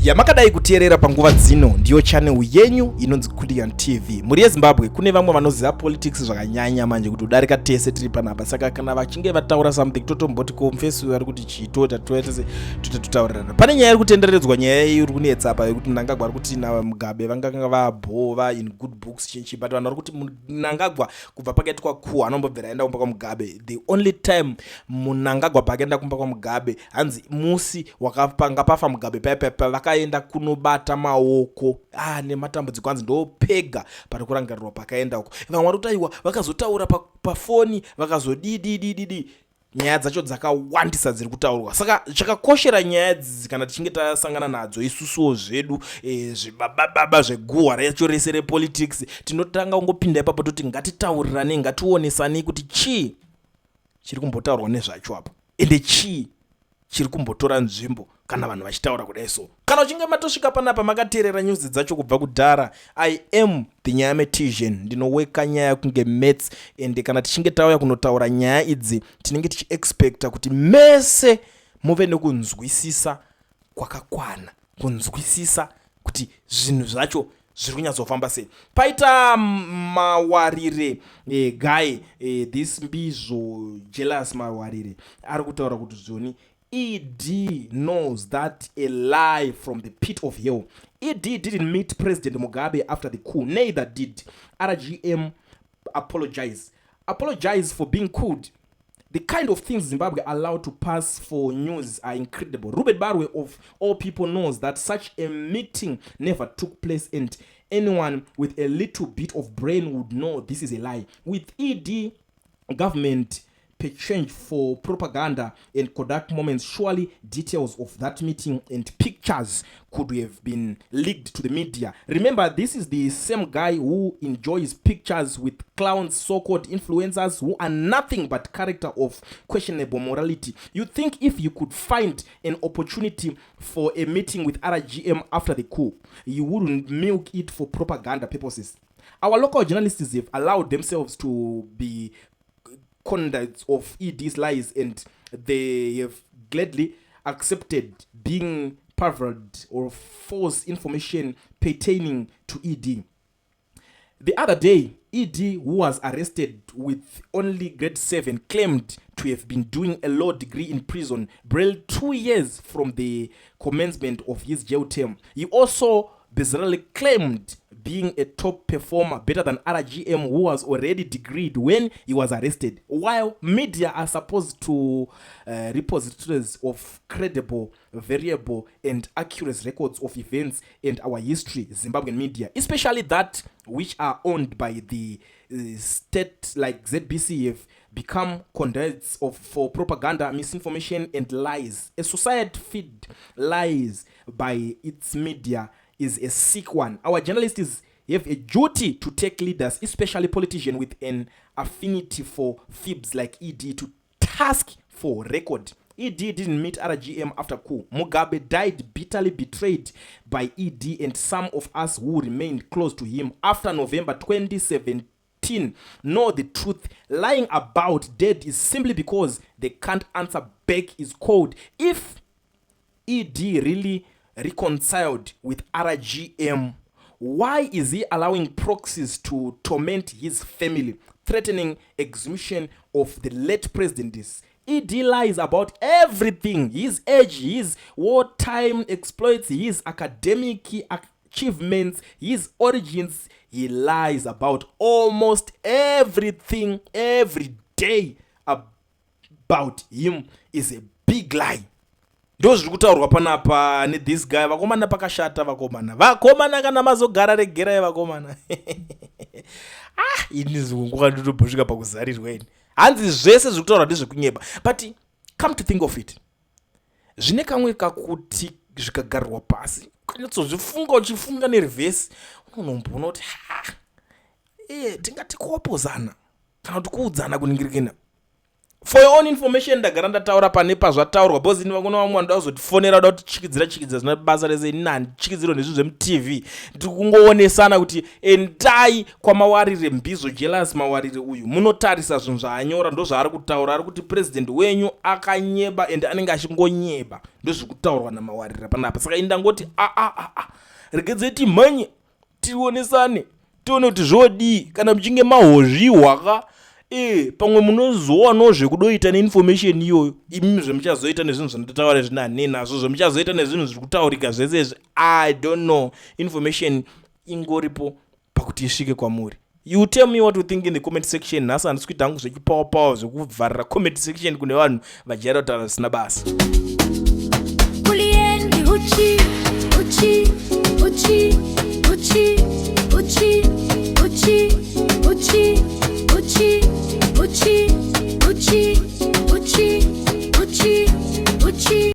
yamakadai kuteerera panguva dzino ndiyo channel yenyu inonzi Kulian TV. Muri yeZimbabwe kune vamwe vanoziva politics zvakanyanya manje kuti udarika tese tiri panapa, saka kana vachinge vataura something totomboti komfesu vari kuti chitota totaurirana. Pane nyaya iri kutenderedzwa, nyaya iri kunetsa apa yekuti Mnangagwa ari kuti na Mugabe vanga vabhova in good books chinchi, but vanhu vari kuti Mnangagwa kubva pakaitwa coup anombobvera aenda kumba kwa Mugabe. The only time Mnangagwa pakaenda kumba kwa Mugabe hanzi musi wakapanga pafa Mugabe pepe vakaenda kunobata maoko nematambudziko hanzi ndo pega pari kurangarirwa pakaenda uko. Vamwe vari kutaiwa vakazotaura pafoni vakazodididididi, nyaya dzacho dzakawandisa dziri kutaurwa. Saka zvakakoshera nyaya idzi kana tichinge tasangana nadzo isusuwo zvedu zvibababa zveguhwa racho rese repolitics, tinotanga kungopinda ipapo toti ngatitaurirane, ngationesane kuti chii chiri kumbotaurwa nezvacho apo ende chii chiri kumbotora nzvimbo kana vanhu vachitaura kudai so. Kana uchinge matosvika panapa makateerera news dzacho kubva kudhara, I am the Nyametisian, ndinoweka nyaya kunge Mets, ende kana tichinge tauya kunotaura nyaya idzi tinenge tichiexpecta kuti mese muve nekunzwisisa kwakakwana, kunzwisisa kuti zvinhu zvacho zviri kunyatsofamba sei. Paita mawarire guy this mbizo jealous mawarire ari kutaura kuti zvoni ED knows that a lie from the pit of hell. ED didn't meet President Mugabe after the coup, neither did RGM apologize for being couped. The kind of things Zimbabwe allowed to pass for news are incredible. Ruben Barwe of all people knows that such a meeting never took place, and anyone with a little bit of brain would know this is a lie. With ED government change for propaganda and Kodak moments, surely details of that meeting and pictures could have been leaked to the media. Remember, this is the same guy who enjoys pictures with clowns, so-called influencers who are nothing but character of questionable morality. You think if you could find an opportunity for a meeting with RGM after the coup, you wouldn't milk it for propaganda purposes? Our local journalists have allowed themselves to be conduits of ED's lies, and they have gladly accepted being perverted or false information pertaining to ED. The other day, ED, who was arrested with only grade 7, claimed to have been doing a law degree in prison, barely 2 years from the commencement of his jail term. He also bizarrely claimed being a top performer, better than RGM, who was already degreed when he was arrested. While media are supposed to repositories of credible, variable, and accurate records of events and our history, Zimbabwean media, especially that which are owned by the state like ZBC, have become conduits for propaganda, misinformation, and lies. A society fed lies by its media is a sick one. Our journalists have a duty to take leaders, especially politicians with an affinity for fibs like ED, to task for record. ED didn't meet RGM after coup. Mugabe died bitterly betrayed by ED and some of us who remained close to him after November 2017 know the truth. Lying about dead is simply because they can't answer back is code. If ED really reconciled with RGM, why is he allowing proxies to torment his family, threatening execution of the late president? ED lies about everything: his age, his wartime exploits, his academic achievements, his origins. He lies about almost everything every day. About him is a big lie. Ndo zviri kutaurwa panapa this guy. Vakomana pakashata, vakomana kana mazogara regerai vakomana. Ini zunguka ndotobhusvika pakuzarirwa ini. Hanzi zvese zviri kutaurwa ndezvekunyepa. But come to think of it, zvine kamwe kakuti zvikagarirwa pasi kanyatsozvifunga, uchifunga nerevhesi unombona kuti tingati kuopozana kana kuti kuudzana kuningirikana. For your own information ndagara ndataura pane pazvataurwa because ini vangona vamwe vanoda kuzotifonera kuda kutichikidzira zvina basa rese nani chikidziro nezvinhu zvemutv tiri kungoonesana kuti endai kwamawarire mbizo jealous mawarire uyu munotarisa zvinhu zvaanyora ndo zvaari kutaura ari kuti president wenyu akanyeba ende anenge achingonyeba ndozviri kutaurwa namawarire panapa saka ini ndangoti regedzei timhanye tionesane tione kuti zvodii kana muchinge mahozvihwaka pamwe munozowanawo zvekudoita neinformation iyoyo imimi zvemuchazoita nezvinhu zvandataura zvinane nazvo zvemuchazoita nezvinhu zviri kutaurika zvese izvi I don't know. Information ingoripo pakuti isvike kwamuri. You tell me what you think in the comment section. Nhasi handisi kuita hangu zvechipawa zvekuvharira comment section kune vanhu vajaira kutaura zvisina basa.